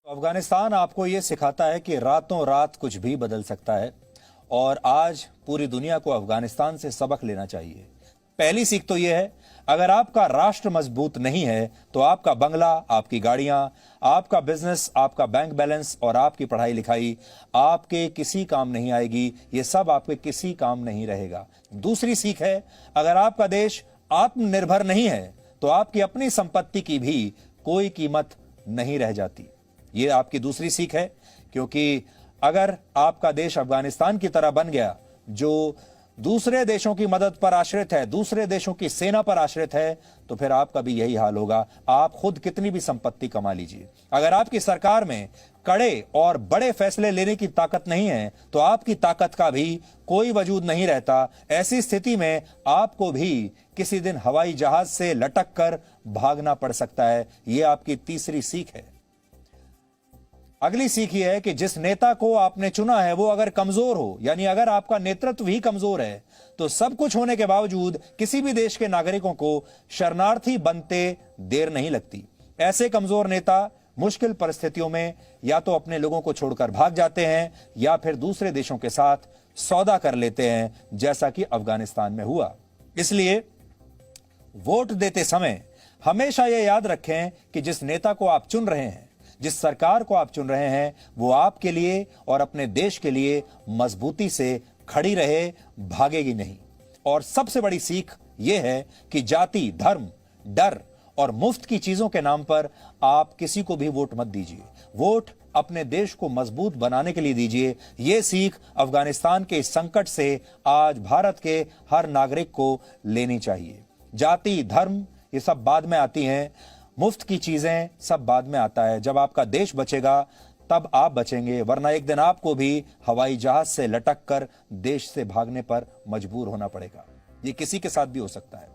अफगानिस्तान आपको ये सिखाता है कि रातों रात कुछ भी बदल सकता है और आज पूरी दुनिया को अफगानिस्तान से सबक लेना चाहिए। पहली सीख तो यह है, अगर आपका राष्ट्र मजबूत नहीं है तो आपका बंगला, आपकी गाड़ियां, आपका बिजनेस, आपका बैंक बैलेंस और आपकी पढ़ाई लिखाई आपके किसी काम नहीं आएगी। ये सब आपके किसी काम नहीं रहेगा। दूसरी सीख है, अगर आपका देश आत्मनिर्भर नहीं है तो आपकी अपनी संपत्ति की भी कोई कीमत नहीं रह जाती। ये आपकी दूसरी सीख है, क्योंकि अगर आपका देश अफगानिस्तान की तरह बन गया जो दूसरे देशों की मदद पर आश्रित है, दूसरे देशों की सेना पर आश्रित है, तो फिर आपका भी यही हाल होगा। आप खुद कितनी भी संपत्ति कमा लीजिए, अगर आपकी सरकार में कड़े और बड़े फैसले लेने की ताकत नहीं है तो आपकी ताकत का भी कोई वजूद नहीं रहता। ऐसी स्थिति में आपको भी किसी दिन हवाई जहाज से लटक कर भागना पड़ सकता है। यह आपकी तीसरी सीख है। अगली सीख यह है कि जिस नेता को आपने चुना है वो अगर कमजोर हो, यानी अगर आपका नेतृत्व ही कमजोर है, तो सब कुछ होने के बावजूद किसी भी देश के नागरिकों को शरणार्थी बनते देर नहीं लगती। ऐसे कमजोर नेता मुश्किल परिस्थितियों में या तो अपने लोगों को छोड़कर भाग जाते हैं या फिर दूसरे देशों के साथ सौदा कर लेते हैं, जैसा कि अफगानिस्तान में हुआ। इसलिए वोट देते समय हमेशा यह याद रखें कि जिस नेता को आप चुन रहे हैं, जिस सरकार को आप चुन रहे हैं, वो आपके लिए और अपने देश के लिए मजबूती से खड़ी रहे, भागेगी नहीं। और सबसे बड़ी सीख यह है कि जाति, धर्म, डर और मुफ्त की चीजों के नाम पर आप किसी को भी वोट मत दीजिए। वोट अपने देश को मजबूत बनाने के लिए दीजिए। यह सीख अफगानिस्तान के इस संकट से आज भारत के हर नागरिक को लेनी चाहिए। जाति, धर्म ये सब बाद में आती हैं, मुफ्त की चीजें सब बाद में आता है। जब आपका देश बचेगा तब आप बचेंगे, वरना एक दिन आपको भी हवाई जहाज से लटक कर देश से भागने पर मजबूर होना पड़ेगा। ये किसी के साथ भी हो सकता है।